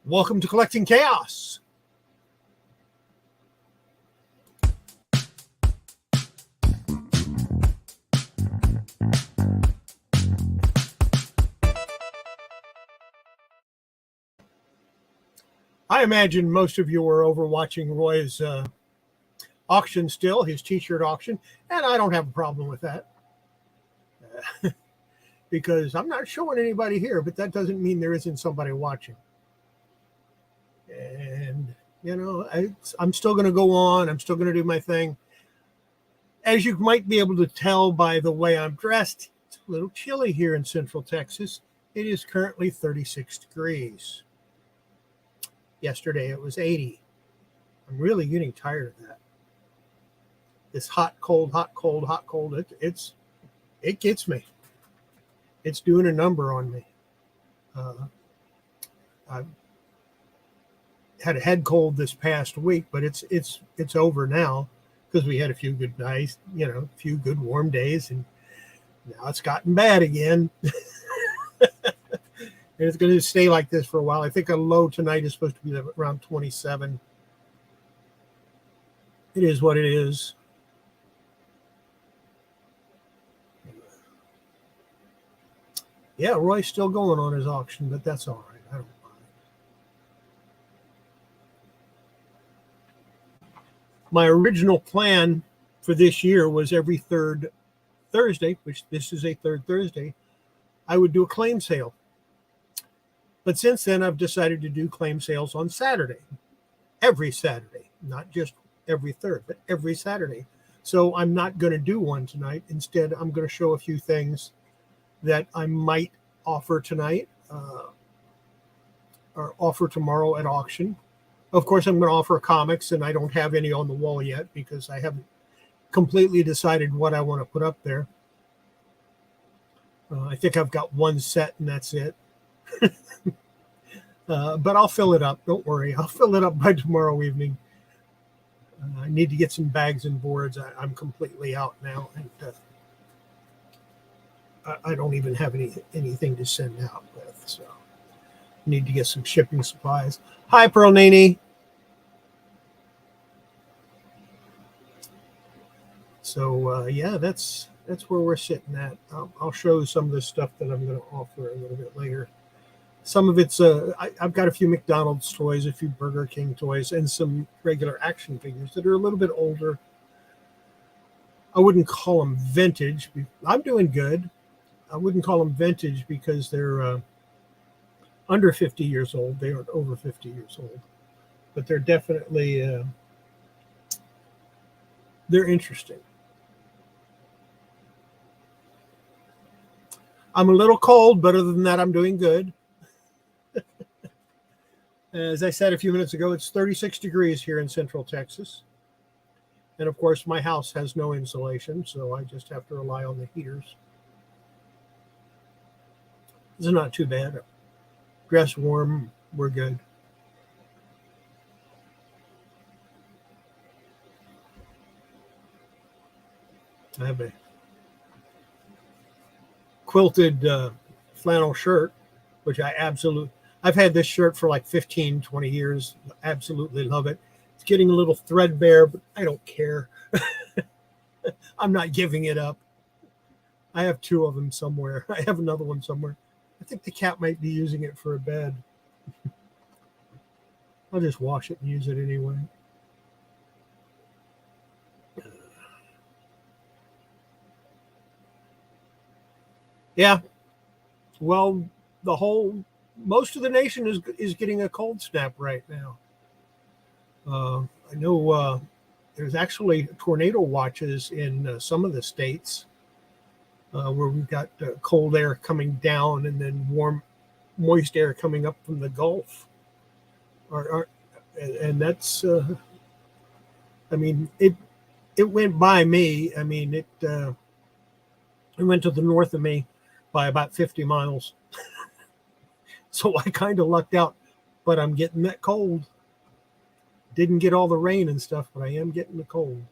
Welcome to Kollecting Kaos. I imagine most of you are over watching Roy's auction still, his t-shirt auction, and I don't have a problem with that. Because I'm not showing anybody here, but that doesn't mean there isn't somebody watching. And, you know, I'm still going to go on. I'm still going to do my thing. As you might be able to tell by the way I'm dressed, it's a little chilly here in Central Texas. It is currently 36 degrees. Yesterday it was 80. I'm really getting tired of that. This hot, cold, hot, cold, hot, cold. It gets me. It's doing a number on me. I've had a head cold this past week, but it's over now because we had a few good nights, you know, a few good warm days, and now it's gotten bad again. And it's going to stay like this for a while. I think a low tonight is supposed to be around 27. It is what it is. Yeah, Roy's still going on his auction, but that's all right. I don't mind. My original plan for this year was every third Thursday, which this is a third Thursday, I would do a claim sale. But since then, I've decided to do claim sales on Saturday, every Saturday, not just every third, but every Saturday. So I'm not going to do one tonight. Instead, I'm going to show a few things that I might offer tonight or offer tomorrow at auction. Of course, I'm going to offer comics, and I don't have any on the wall yet because I haven't completely decided what I want to put up there. I think I've got one set, and that's it. But I'll fill it up. Don't worry. I'll fill it up by tomorrow evening. I need to get some bags and boards. I'm completely out now. And I don't even have anything to send out with. So I need to get some shipping supplies. Hi, Pearl Nene. So, yeah, that's where we're sitting at. I'll show you some of the stuff that I'm going to offer a little bit later. Some of it's, I've got a few McDonald's toys, a few Burger King toys, and some regular action figures that are a little bit older. I wouldn't call them vintage. I'm doing good. I wouldn't call them vintage because they're under 50 years old. They aren't over 50 years old. But they're definitely, they're interesting. I'm a little cold, but other than that, I'm doing good. As I said a few minutes ago, it's 36 degrees here in Central Texas. And of course, my house has no insulation, so I just have to rely on the heaters. It's not too bad. Dress warm, we're good. I have a quilted flannel shirt, which I've had this shirt for like 15, 20 years. Absolutely love it. It's getting a little threadbare, but I don't care. I'm not giving it up. I have two of them somewhere. I have another one somewhere. I think the cat might be using it for a bed. I'll just wash it and use it anyway. Yeah. Well, most of the nation is getting a cold snap right now. I know there's actually tornado watches in some of the states where we've got cold air coming down and then warm, moist air coming up from the Gulf. And that's, I mean, it went by me. I mean, it went to the north of me by about 50 miles. So I kind of lucked out, but I'm getting that cold. Didn't get all the rain and stuff, but I am getting the cold.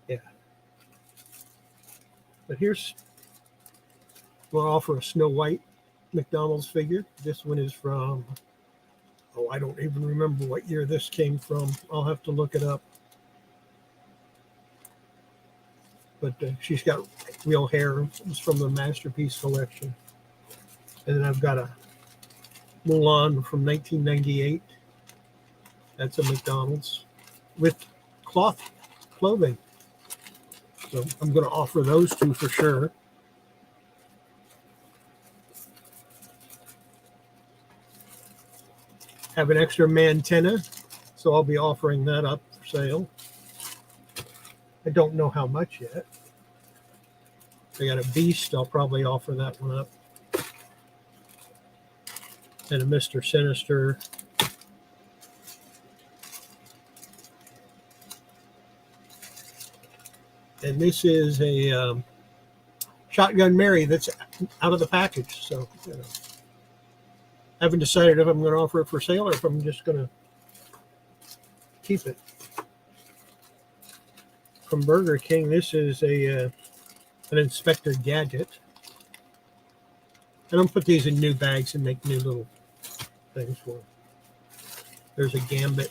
Yeah. But here's We'll offer a Snow White McDonald's figure. This one is from, oh, I don't even remember what year this came from. I'll have to look it up. But she's got real hair. It's from the Masterpiece collection. And then I've got a Mulan from 1998. That's a McDonald's with cloth clothing. So I'm going to offer those two for sure. Have an extra Mantenna, so I'll be offering that up for sale. I don't know how much yet. I got a Beast, I'll probably offer that one up. And a Mr. Sinister. And this is a Shotgun Mary that's out of the package. So, you know, I haven't decided if I'm going to offer it for sale or if I'm just going to keep it. From Burger King, this is an Inspector Gadget. And I'll put these in new bags and make new little things for them. There's a Gambit.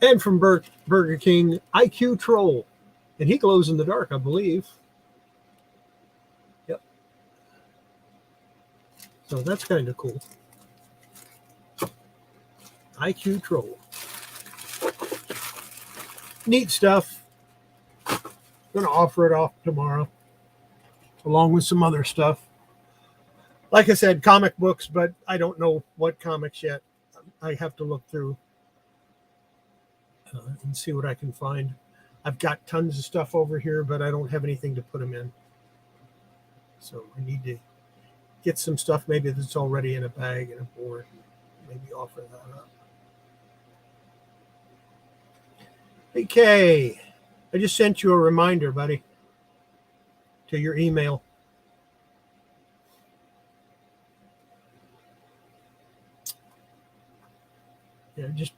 And from Burger King, IQ Troll. And he glows in the dark, I believe. Yep. So that's kind of cool. IQ Troll. Neat stuff. Going to offer it off tomorrow, along with some other stuff. Like I said, comic books, but I don't know what comics yet. I have to look through and see what I can find. I've got tons of stuff over here, but I don't have anything to put them in. So I need to get some stuff maybe that's already in a bag and a board. Maybe offer that up. Okay. I just sent you a reminder, buddy, to your email. Yeah, just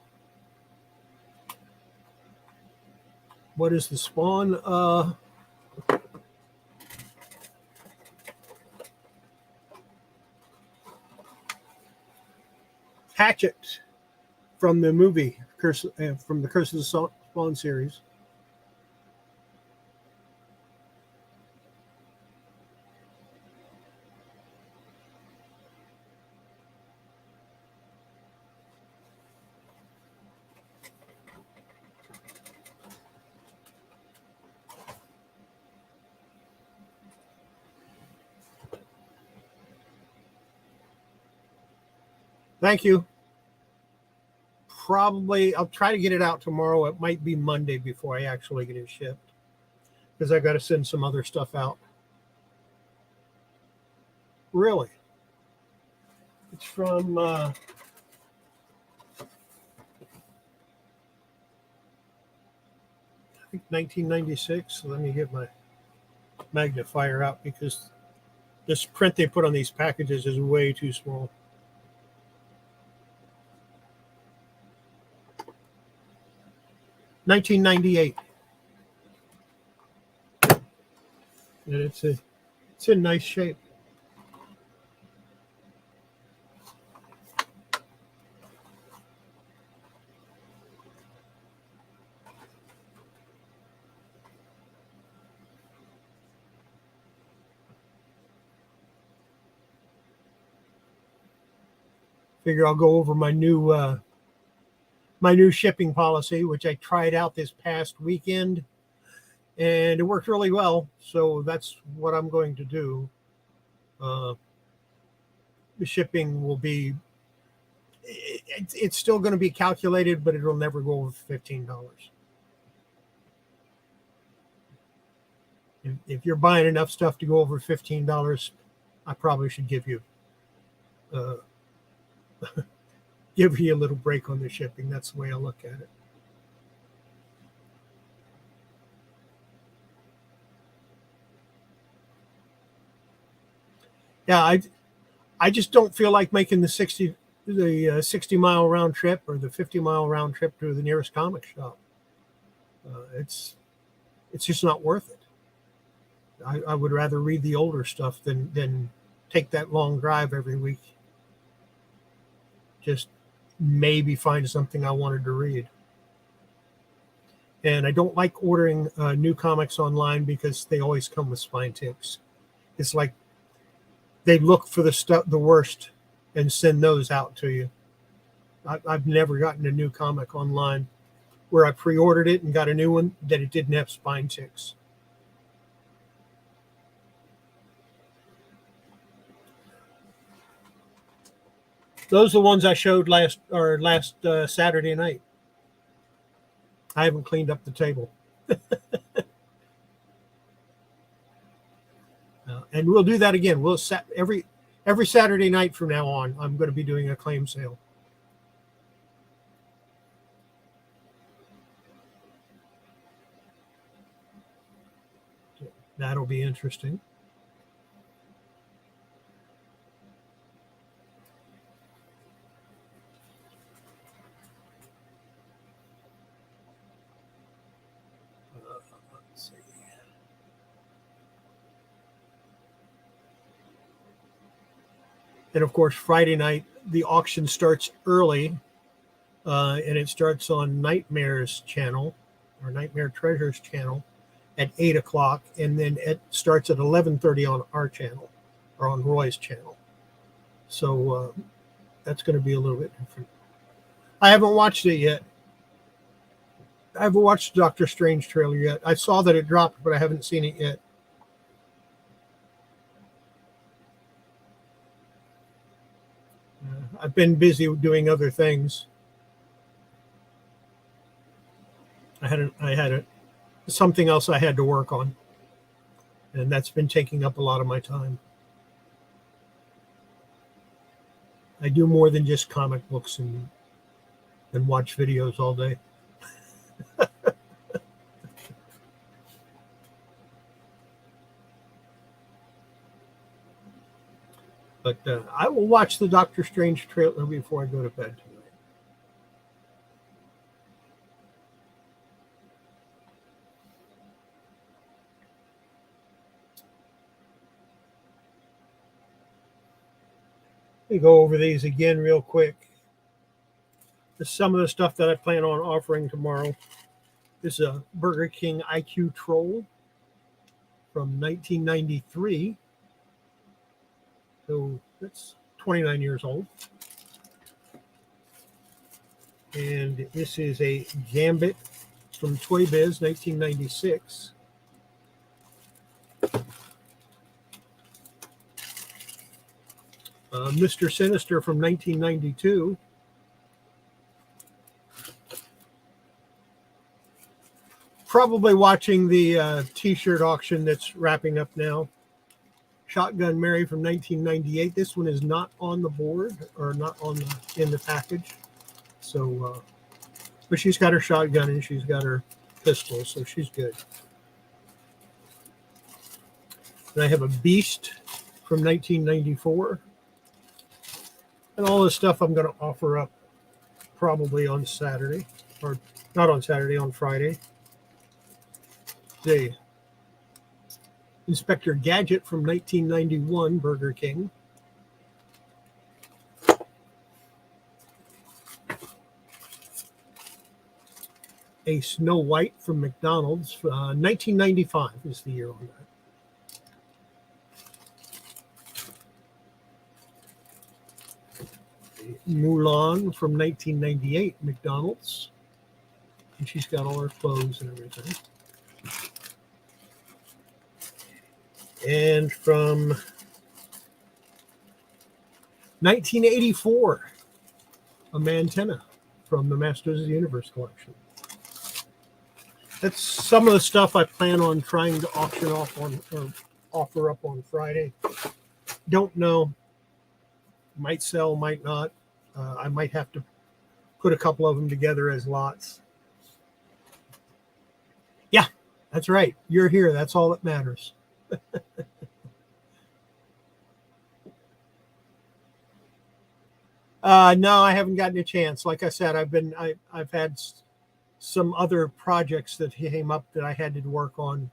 what is the Spawn? Hatchet from the movie from the Curse of the Spawn series. Thank you. Probably, I'll try to get it out tomorrow. It might be Monday before I actually get it shipped, because I got to send some other stuff out. Really? It's from I think 1996. Let me get my magnifier out, because this print they put on these packages is way too small. $19.98, and it's in nice shape. Figure I'll go over my new shipping policy, which I tried out this past weekend, and it worked really well. So that's what I'm going to do. The shipping will be, it's still going to be calculated, but it'll never go over $15. If you're buying enough stuff to go over $15, I probably should give you give you a little break on the shipping. That's the way I look at it. Yeah, I just don't feel like making the 60-mile round trip or the 50-mile round trip to the nearest comic shop. It's just not worth it. I would rather read the older stuff than take that long drive every week. Just maybe find something I wanted to read. And I don't like ordering new comics online because they always come with spine ticks. It's like they look for the worst and send those out to you. I've never gotten a new comic online where I pre-ordered it and got a new one that it didn't have spine ticks. Those are the ones I showed last Saturday night. I haven't cleaned up the table. And we'll do that again. We'll set every Saturday night from now on. I'm going to be doing a claim sale. That'll be interesting. Let's see. And of course, Friday night, the auction starts early, and it starts on Nightmare's channel, or Nightmare Treasures channel, at 8 o'clock, and then it starts at 11:30 on our channel, or on Roy's channel. So that's going to be a little bit different. I haven't watched it yet. I haven't watched the Doctor Strange trailer yet. I saw that it dropped, but I haven't seen it yet. I've been busy doing other things. I had something else I had to work on, and that's been taking up a lot of my time. I do more than just comic books and watch videos all day. But I will watch the Doctor Strange trailer before I go to bed tonight. Let me go over these again real quick. This is some of the stuff that I plan on offering tomorrow. This is a Burger King IQ Troll from 1993. So that's 29 years old. And this is a Gambit from Toy Biz, 1996. Mr. Sinister from 1992. Probably watching the t-shirt auction that's wrapping up now. Shotgun Mary from 1998. This one is not on the board, or not on in the package. So, but she's got her shotgun and she's got her pistol, so she's good. And I have a Beast from 1994. And all this stuff I'm going to offer up probably on Saturday, or not on Saturday, on Friday. The Inspector Gadget from 1991, Burger King. A Snow White from McDonald's, 1995 is the year on that. Mulan from 1998, McDonald's. And she's got all her clothes and everything. And from 1984, a Mantenna from the Masters of the Universe collection. That's some of the stuff I plan on trying to auction off on, or offer up on Friday. Don't know. Might sell, might not. I might have to put a couple of them together as lots. Yeah, that's right. You're here. That's all that matters. No, I haven't gotten a chance. Like I said, I've had some other projects that came up that I had to work on,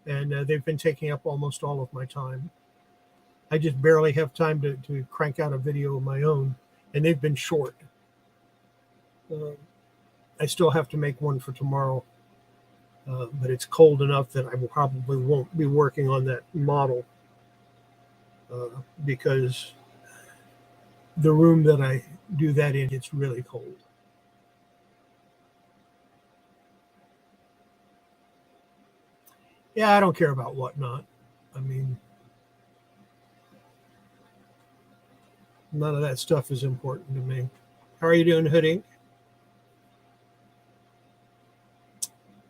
and they've been taking up almost all of my time. I just barely have time to crank out a video of my own, and they've been short. I still have to make one for tomorrow, but it's cold enough that I probably won't be working on that model because the room that I do that in, it's really cold. Yeah, I don't care about whatnot. I mean, none of that stuff is important to me. How are you doing, Hood Inc?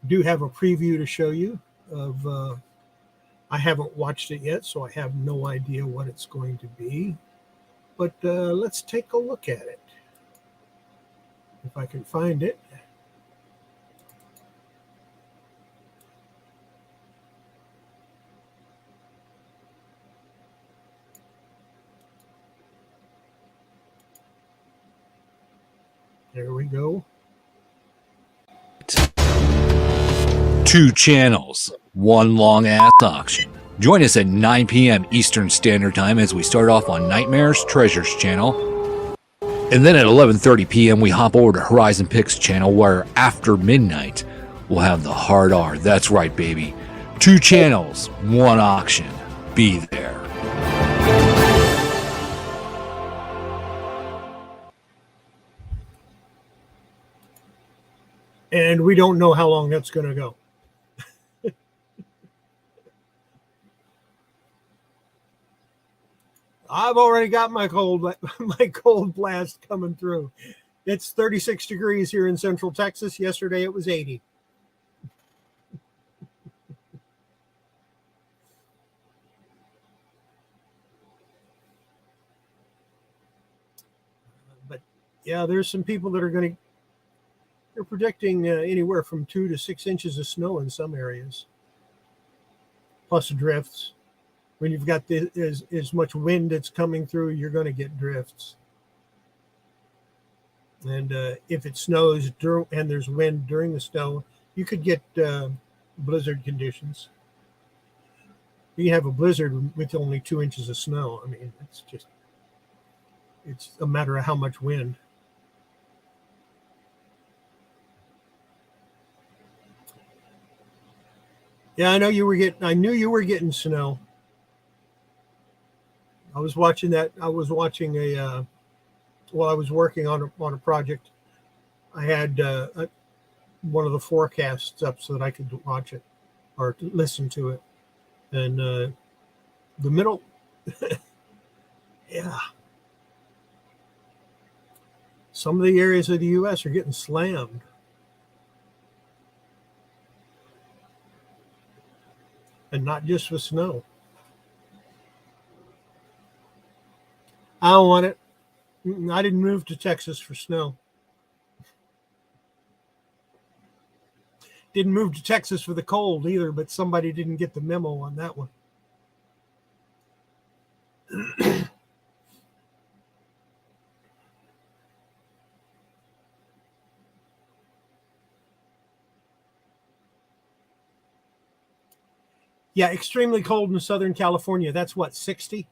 Do have a preview to show you of I haven't watched it yet, so I have no idea what it's going to be, but let's take a look at it if I can find it. There we go. 2 channels, 1 long-ass auction. Join us at 9 p.m. Eastern Standard Time as we start off on Nightmares Treasures channel. And then at 11:30 p.m. we hop over to Horizon Picks channel, where after midnight we'll have the Hard R. That's right, baby. 2 channels, 1 auction. Be there. And we don't know how long that's going to go. I've already got my cold blast coming through. It's 36 degrees here in Central Texas. Yesterday it was 80. But yeah, there's some people that are going to. They're predicting anywhere from 2 to 6 inches of snow in some areas, plus drifts. When you've got as much wind that's coming through, you're going to get drifts. And if it snows and there's wind during the snow, you could get blizzard conditions. You have a blizzard with only 2 inches of snow. I mean, it's a matter of how much wind. Yeah, I knew you were getting snow. I was watching that. I was watching while I was working on a project. I had one of the forecasts up so that I could watch it or listen to it. And the middle, yeah. Some of the areas of the U.S. are getting slammed. And not just with snow. I don't want it. I didn't move to Texas for snow. Didn't move to Texas for the cold either, but somebody didn't get the memo on that one. Yeah, extremely cold in Southern California. That's what, 60?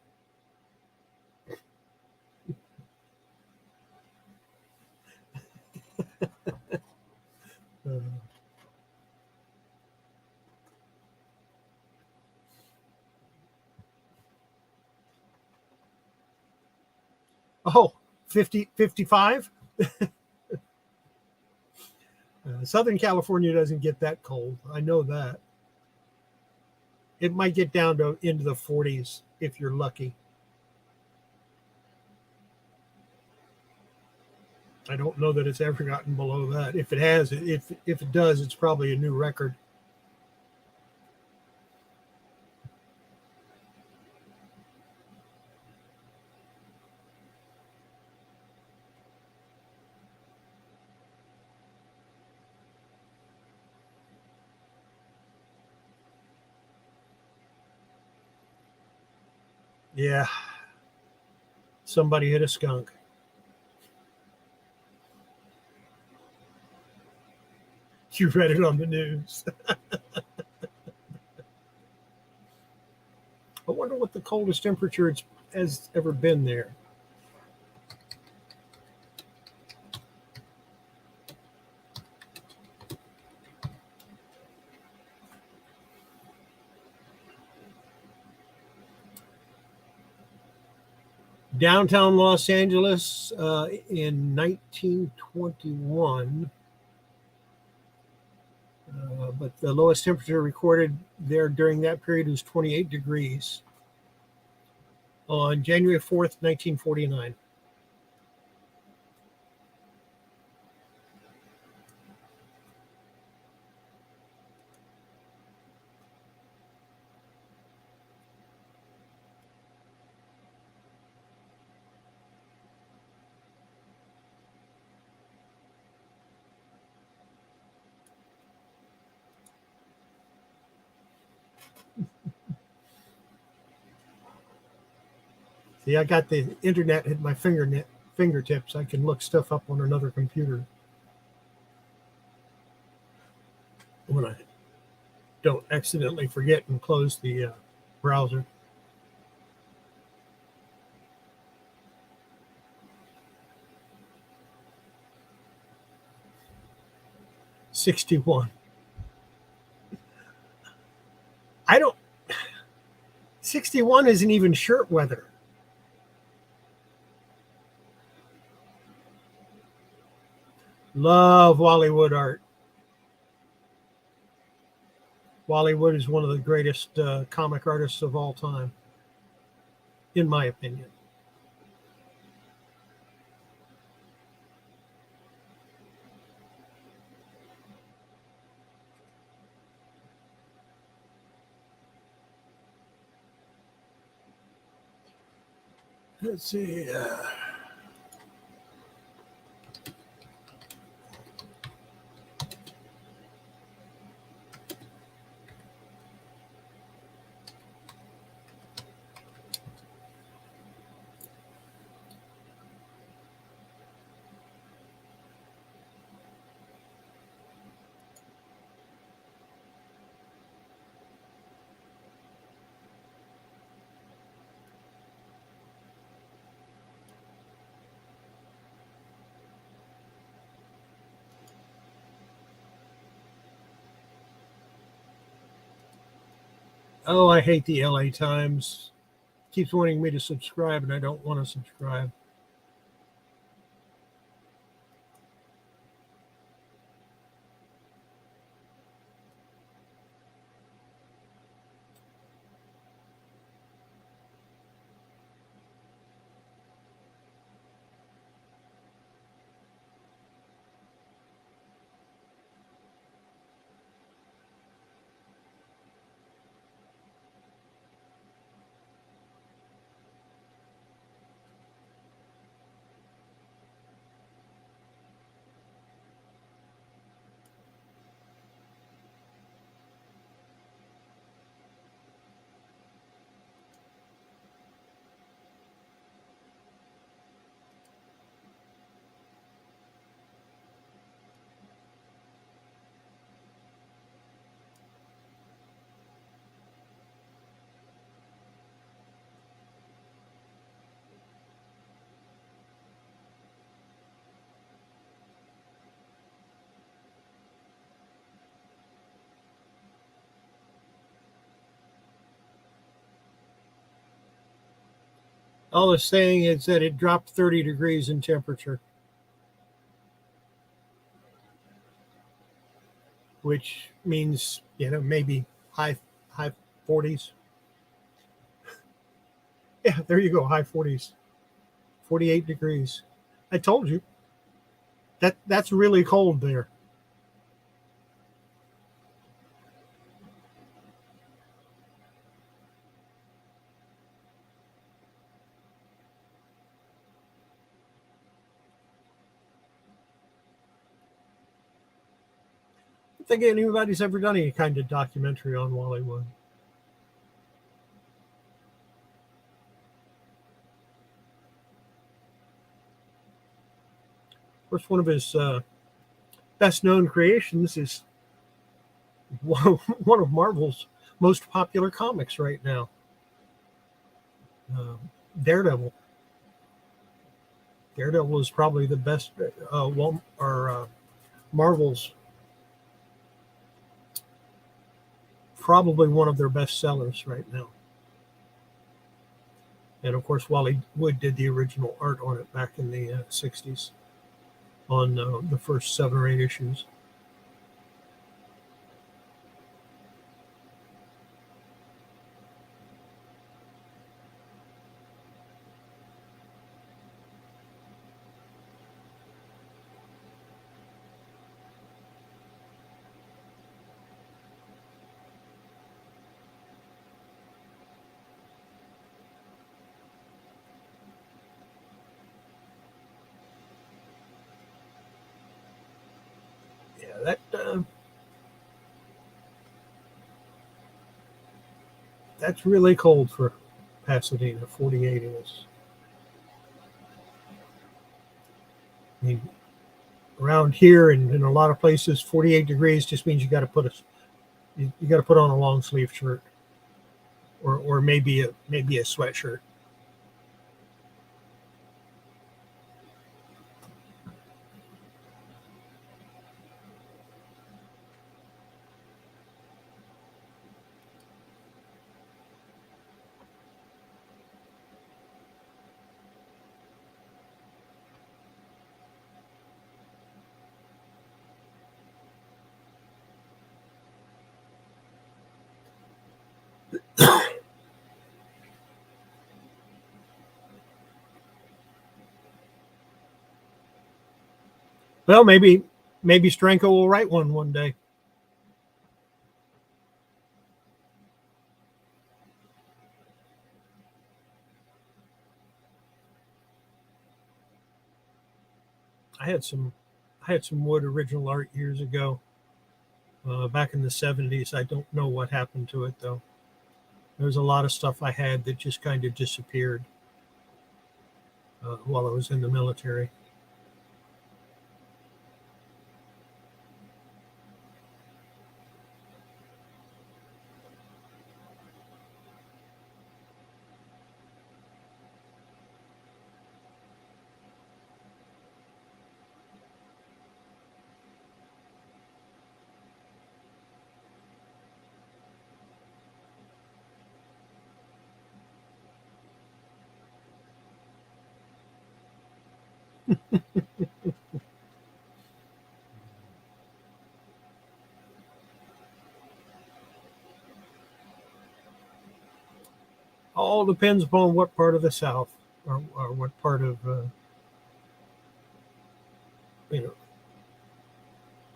Oh, 50, 55? Southern California doesn't get that cold. I know that. It might get down to into the 40s if you're lucky. I don't know that it's ever gotten below that. If it has, if it does, it's probably a new record. Yeah. Somebody hit a skunk. You read it on the news. I wonder what the coldest temperature has ever been there. Downtown Los Angeles in 1921, but the lowest temperature recorded there during that period was 28 degrees on January 4th, 1949. See, I got the internet at my fingertips. I can look stuff up on another computer when I don't accidentally forget and close the browser. '61. I don't. 61 isn't even shirt weather. Love Wally Wood art. Wally Wood is one of the greatest comic artists of all time, in my opinion. Let's see. Oh, I hate the LA Times. Keeps wanting me to subscribe, and I don't want to subscribe. All it's saying is that it dropped 30 degrees in temperature, which means, maybe high 40s. Yeah, there you go, high 40s, 48 degrees. I told you that's really cold there. I don't think anybody's ever done any kind of documentary on Wally Wood. Of course, one of his best known creations is one of Marvel's most popular comics right now, Daredevil. Daredevil is probably the best Marvel's probably one of their best sellers right now. And of course, Wally Wood did the original art on it back in the 60s on the first 7 or 8 issues. Yeah, that's really cold for Pasadena. 48 is. I mean, around here and in a lot of places, 48 degrees just means you got to put on a long sleeve shirt, or maybe a sweatshirt. Well, maybe Stranko will write one day. I had some Wood original art years ago, back in the 70s. I don't know what happened to it though. There's a lot of stuff I had that just kind of disappeared while I was in the military. All depends upon what part of the South or what part of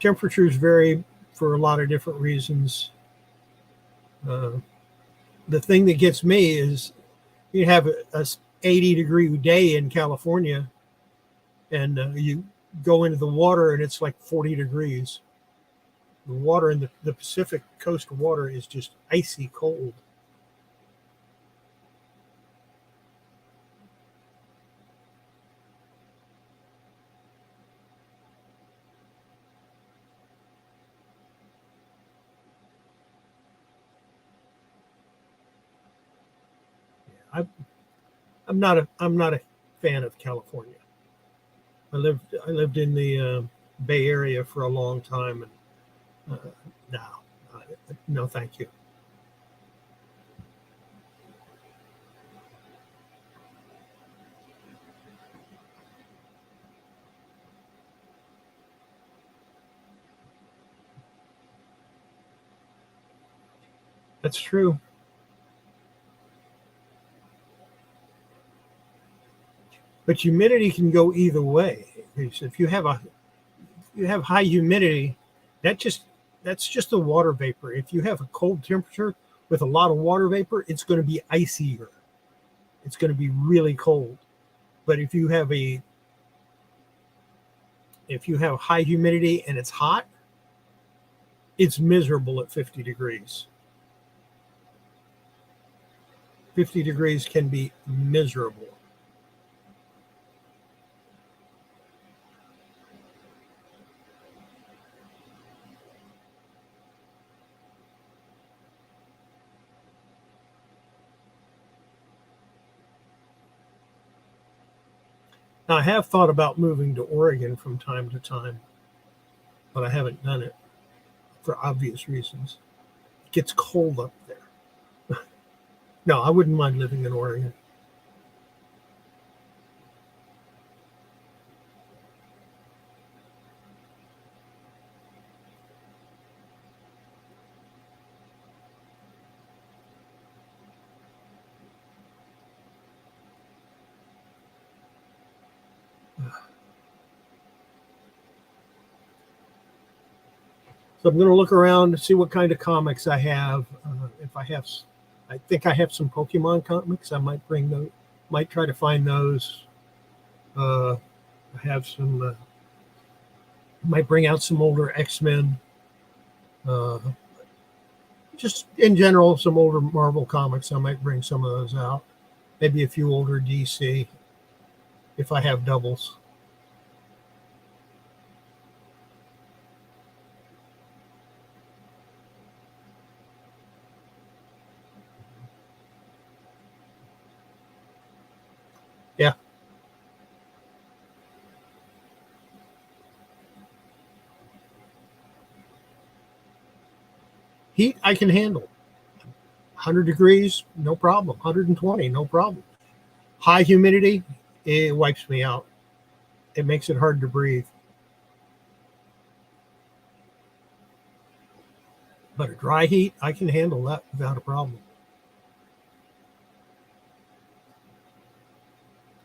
temperatures vary for a lot of different reasons. The thing that gets me is you have a 80-degree day in California, and you go into the water and it's like 40 degrees. The water in the Pacific coast water is just icy cold. I'm not a fan of California. I lived in the Bay Area for a long time, and no, thank you. That's true. But humidity can go either way. If you have high humidity, that's just the water vapor. If you have a cold temperature with a lot of water vapor, it's going to be icier. It's going to be really cold. But if you have high humidity and it's hot, it's miserable at 50 degrees. 50 degrees can be miserable. Now, I have thought about moving to Oregon from time to time, but I haven't done it for obvious reasons. It gets cold up there. No, I wouldn't mind living in Oregon. So I'm going to look around to see what kind of comics I have. If I have, I think I have some Pokemon comics. I might bring those. Might try to find those. I have some. Might bring out some older X-Men. Just in general, some older Marvel comics. I might bring some of those out. Maybe a few older DC. If I have doubles. Yeah. Heat I can handle. 100 degrees, no problem. 120, no problem. High humidity, it wipes me out. It makes it hard to breathe. But a dry heat, I can handle that without a problem.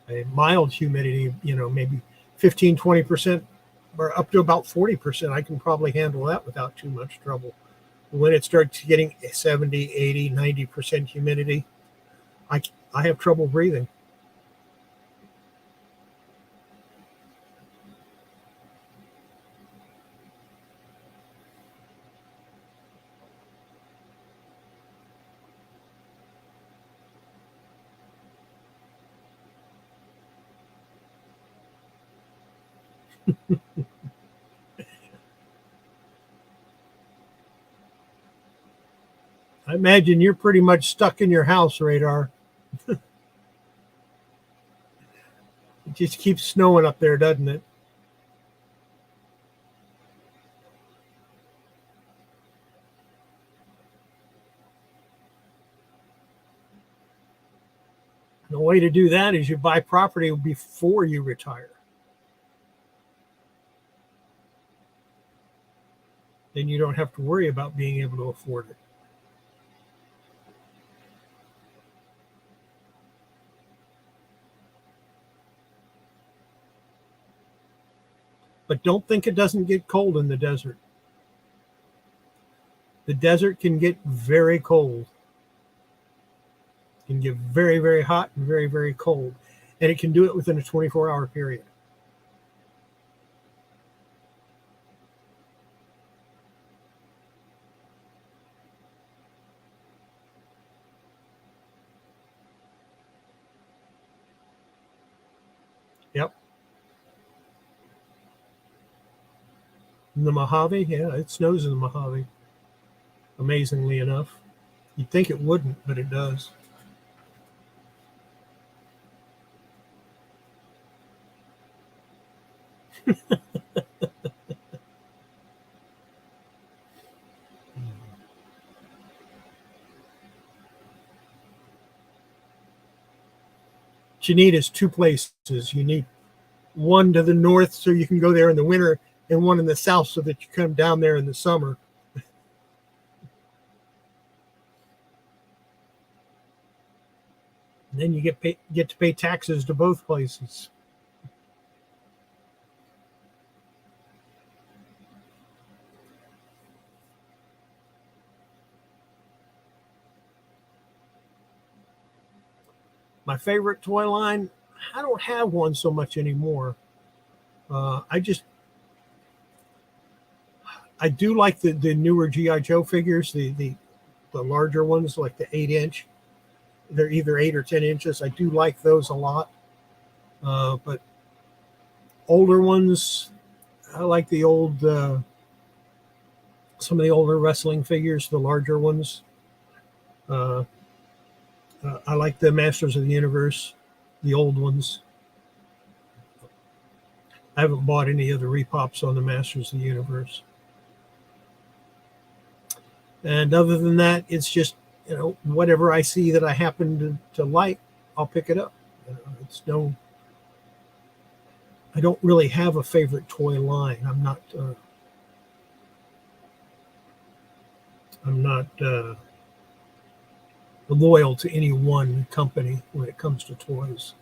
A mild humidity, maybe 15, 20%, or up to about 40%, I can probably handle that without too much trouble. When it starts getting 70, 80, 90% humidity, I have trouble breathing. I imagine you're pretty much stuck in your house, Radar. It just keeps snowing up there, doesn't it? The way to do that is you buy property before you retire. Then you don't have to worry about being able to afford it. But don't think it doesn't get cold in the desert. The desert can get very cold. It can get very, very hot and very, very cold. And it can do it within a 24-hour period. Yep. In the Mojave, yeah, it snows in the Mojave. Amazingly enough. You'd think it wouldn't, but it does. What you need is two places. You need one to the north so you can go there in the winter, and one in the south so that you come down there in the summer. And then you get to pay taxes to both places. My favorite toy line, I don't have one so much anymore. I do like the newer G.I. Joe figures, the larger ones, like the 8-inch. They're either 8 or 10 inches. I do like those a lot. But older ones, I like the old, some of the older wrestling figures, the larger ones. I like the Masters of the Universe, the old ones. I haven't bought any of the repops on the Masters of the Universe. And other than that, it's just, whatever I see that I happen to like, I'll pick it up. I don't really have a favorite toy line. I'm not loyal to any one company when it comes to toys.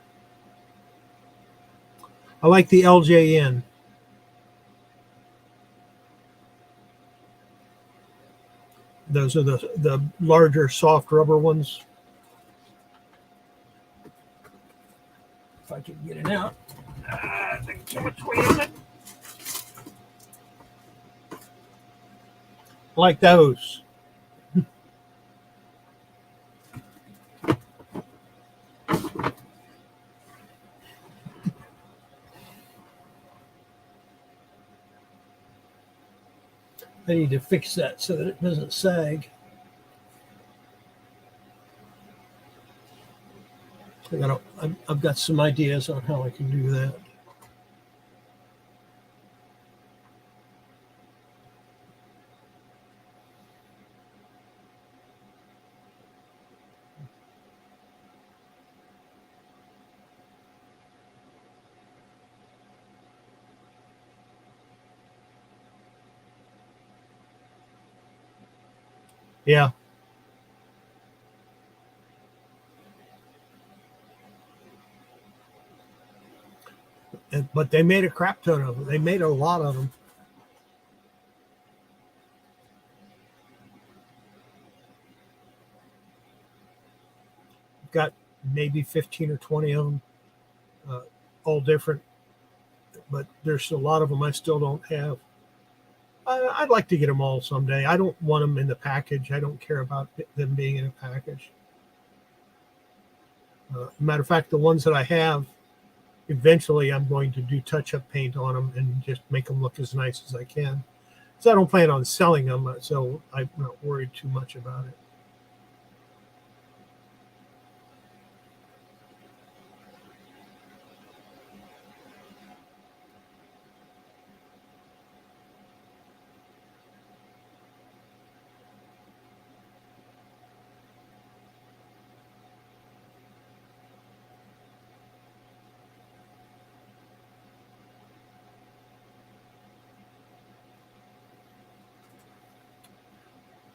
I like the LJN. Those are the larger soft rubber ones. If I can get it out. There's too much weight on it. I like those. I need to fix that so that it doesn't sag. I've got some ideas on how I can do that. Yeah. But they made a crap ton of them. They made a lot of them. Got maybe 15 or 20 of them, all different. But there's a lot of them I still don't have. I'd like to get them all someday. I don't want them in the package. I don't care about them being in a package. Matter of fact, the ones that I have, eventually I'm going to do touch-up paint on them and just make them look as nice as I can. So I don't plan on selling them, so I'm not worried too much about it.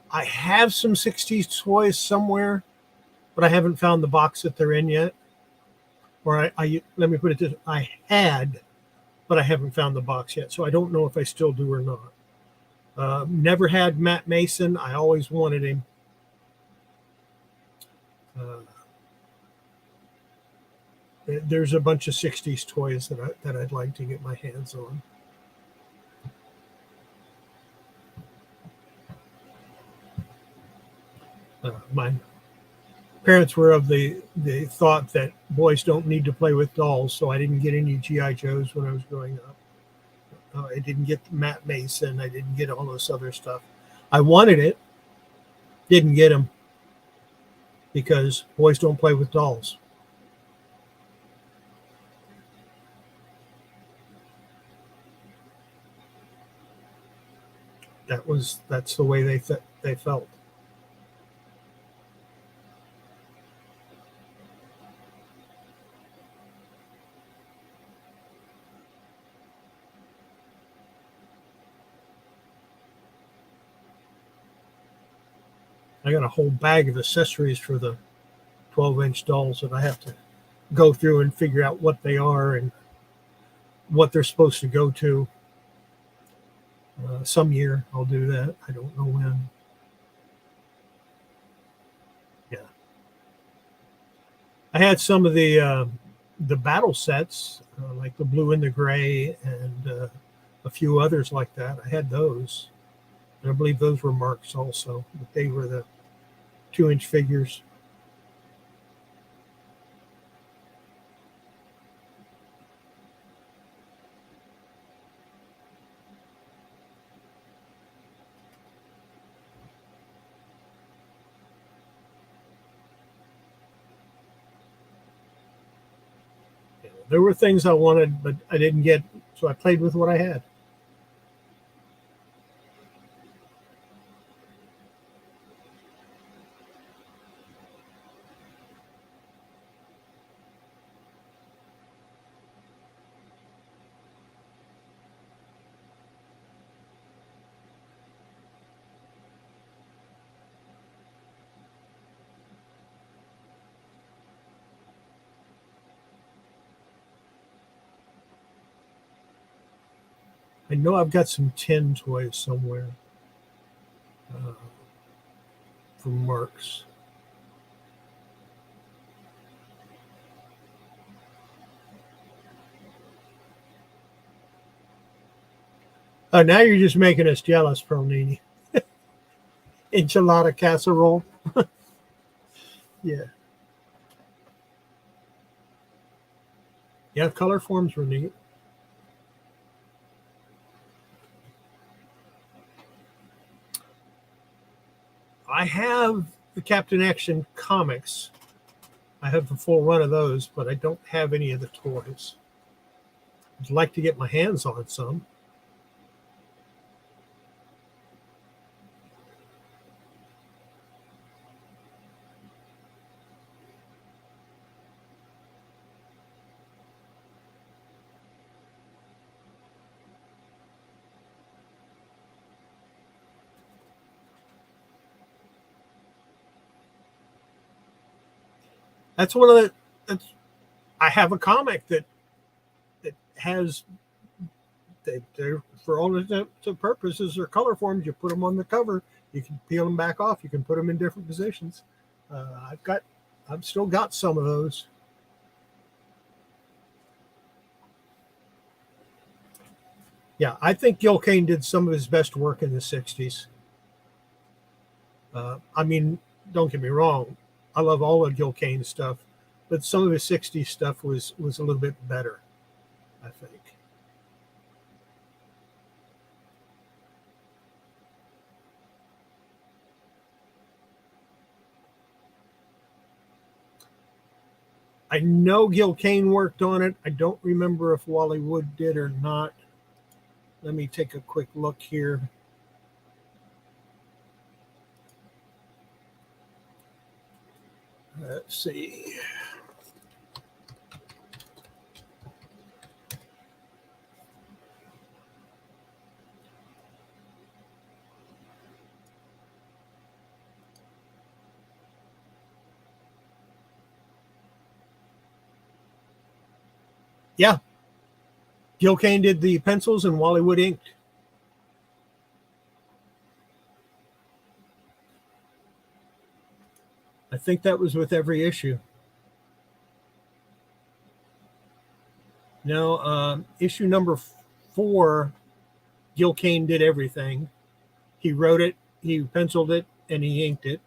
I have some 60s toys somewhere, but I haven't found the box that they're in yet. Or let me put it this way, I had, but I haven't found the box yet. So I don't know if I still do or not. Never had Matt Mason. I always wanted him. There's a bunch of 60s toys that I'd like to get my hands on. My parents were of the thought that boys don't need to play with dolls, so I didn't get any G.I. Joes when I was growing up. I didn't get Matt Mason. I didn't get all this other stuff. I wanted it, didn't get them because boys don't play with dolls. That's the way they felt. I got a whole bag of accessories for the 12-inch dolls that I have to go through and figure out what they are and what they're supposed to go to. Some year I'll do that. I don't know when. Yeah. I had some of the battle sets, like the blue and the gray and a few others like that. I had those. And I believe those were marks also, but they were the 2-inch figures. There were things I wanted, but I didn't get So I played with what I had. I know I've got some tin toys somewhere from Marks. Oh, now you're just making us jealous, Pronini. Enchilada casserole. Yeah. Yeah, color forms were neat. I have the Captain Action comics. I have the full run of those, but I don't have any of the toys. I'd like to get my hands on some. That's one of the. I have a comic that has. They're for all intents and purposes, they're color forms. You put them on the cover. You can peel them back off. You can put them in different positions. I've still got some of those. Yeah, I think Gil Kane did some of his best work in the '60s. I mean, don't get me wrong. I love all of Gil Kane's stuff, but some of his '60s stuff was a little bit better, I think. I know Gil Kane worked on it. I don't remember if Wally Wood did or not. Let me take a quick look here. Let's see. Yeah. Gil Kane did the pencils and Wally Wood inked. I think that was with every issue. No, issue number 4, Gil Kane did everything. He wrote it, he penciled it, and he inked it.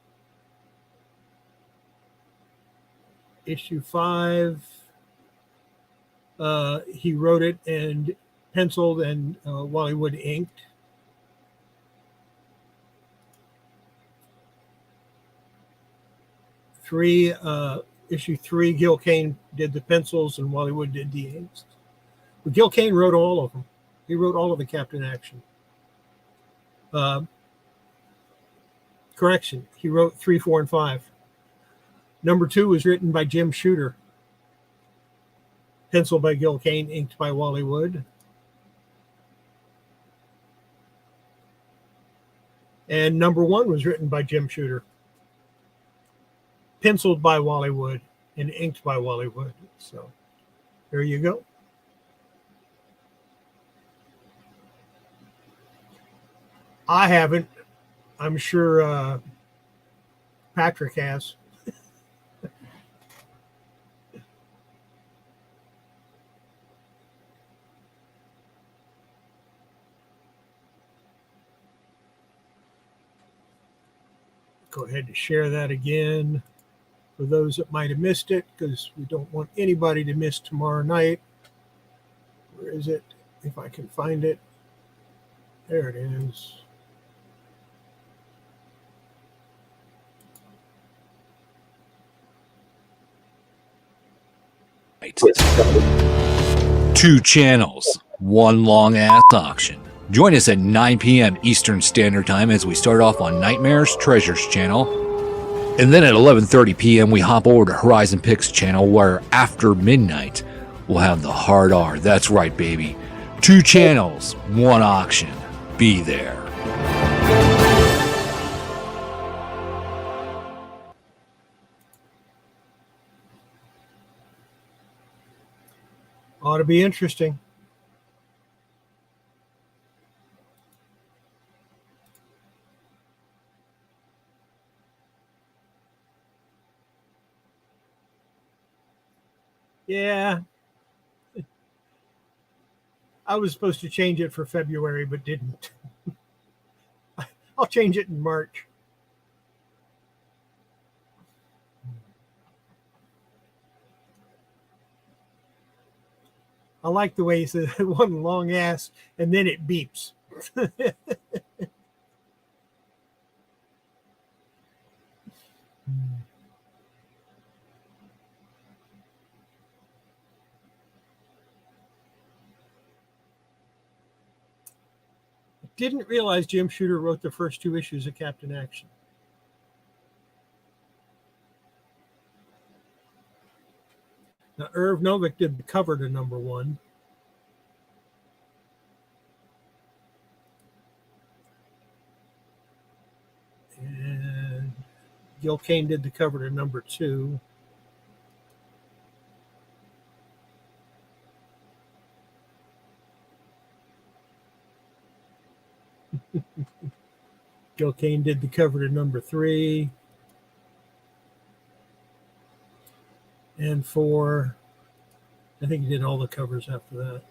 Issue 5, he wrote it and penciled, and Wally Wood inked. Issue 3, Gil Kane did the pencils and Wally Wood did the inks. But Gil Kane wrote all of them. He wrote all of the Captain Action. Correction, he wrote 3, 4, and 5. Number 2 was written by Jim Shooter. Penciled by Gil Kane, inked by Wally Wood. And number 1 was written by Jim Shooter. Penciled by Wally Wood and inked by Wally Wood. So there you go. I haven't. I'm sure Patrick has. Go ahead and share that again for those that might have missed it, because we don't want anybody to miss tomorrow night. Where is it? If I can find it. There it is. Two channels, one long ass auction. Join us at 9 p.m. Eastern Standard Time as we start off on Nightmare's Treasures channel. And then at 11:30 p.m. we hop over to Horizon Picks channel, where after midnight we'll have the hard R. That's right, baby. 2 channels, 1 auction. Be there. Ought to be interesting. Yeah. I was supposed to change it for February, but didn't. I'll change it in March. I like the way he says one long ass and then it beeps. Didn't realize Jim Shooter wrote the first 2 issues of Captain Action. Now, Irv Novick did the cover to number 1. And Gil Kane did the cover to number 2. Gil Kane did the cover to number 3. And 4. I think he did all the covers after that.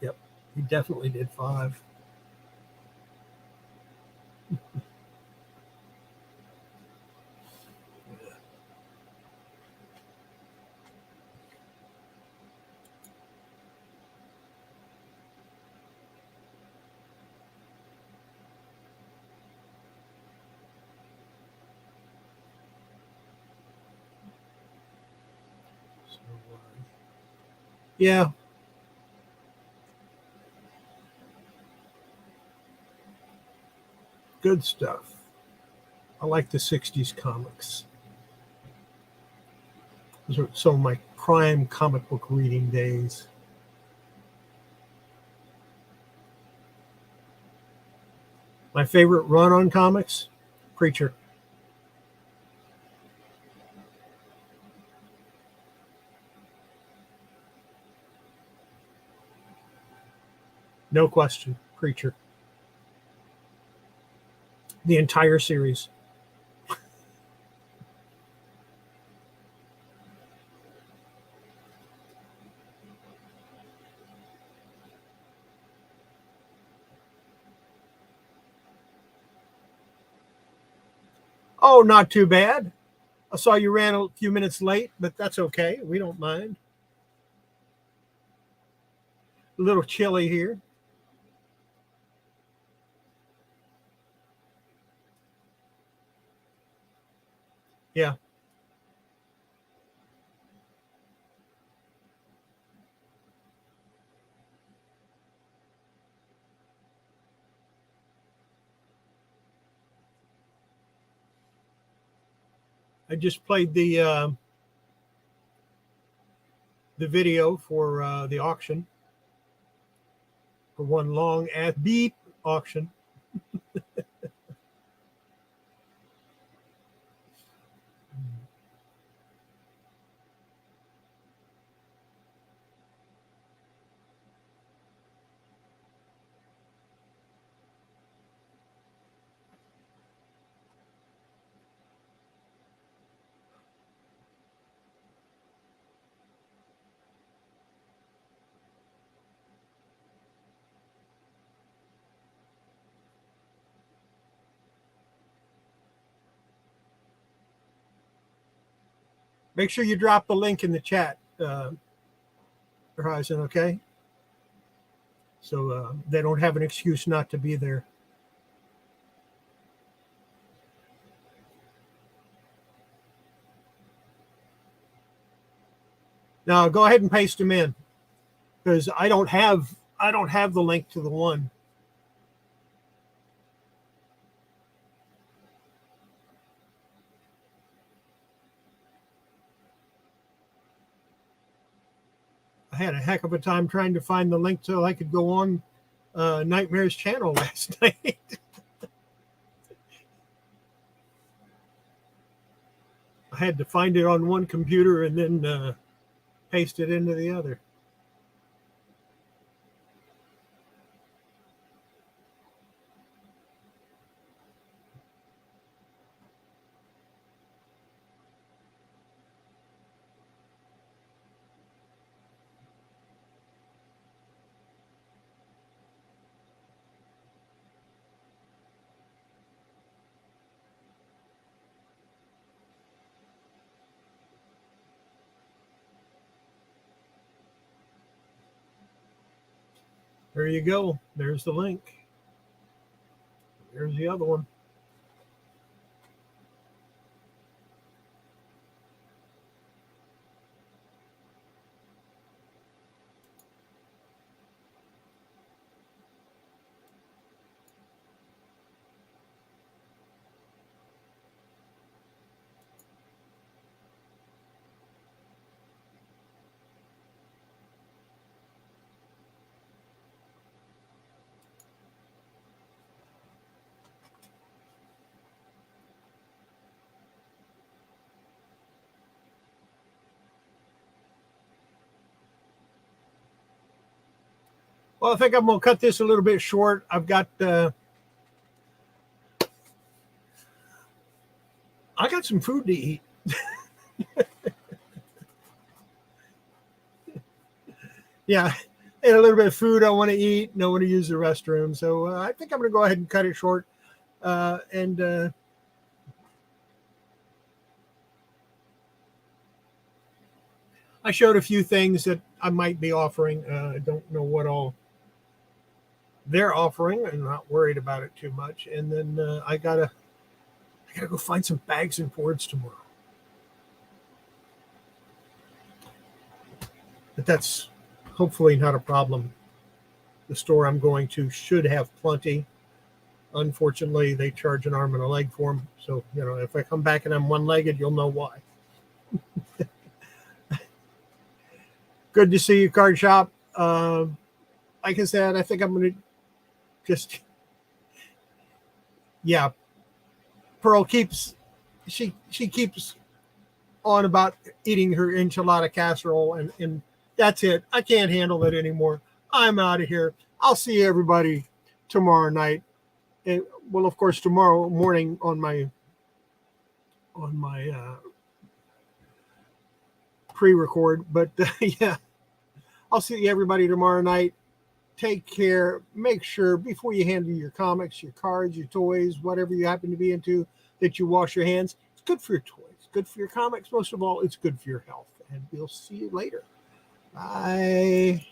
Yep, he definitely did 5. Yeah. Good stuff. I like the 60s comics. Those are some of my prime comic book reading days. My favorite run on comics? Preacher. No question. Preacher. The entire series. Oh, not too bad. I saw you ran a few minutes late, but that's okay. We don't mind. A little chilly here. Yeah. I just played the video for the auction, for one long ass beep auction. Make sure you drop the link in the chat, Horizon, okay? So they don't have an excuse not to be there. Now go ahead and paste them in, because I don't have I don't have the link to the one. I had a heck of a time trying to find the link so I could go on Nightmare's channel last night. I had to find it on one computer and then paste it into the other. There you go. There's the link. There's the other one. Well, I think I'm going to cut this a little bit short. I've got I got some food to eat. Yeah, and a little bit of food I want to eat. And I want to use the restroom. So I think I'm going to go ahead and cut it short. I showed a few things that I might be offering. I don't know what all they're offering. I'm not worried about it too much. And then I gotta go find some bags and boards tomorrow. But that's hopefully not a problem. The store I'm going to should have plenty. Unfortunately, they charge an arm and a leg for them. So, if I come back and I'm one-legged, you'll know why. Good to see you, Card Shop. Like I said, I think I'm going to just... Yeah. Pearl keeps... She keeps on about eating her enchilada casserole, and that's it. I can't handle it anymore. I'm out of here. I'll see everybody tomorrow night. And, well, of course, tomorrow morning on my pre-record. But yeah, I'll see everybody tomorrow night. Take care. Make sure before you handle your comics, your cards, your toys, whatever you happen to be into, that you wash your hands. It's good for your toys, good for your comics. Most of all, it's good for your health. And we'll see you later. Bye.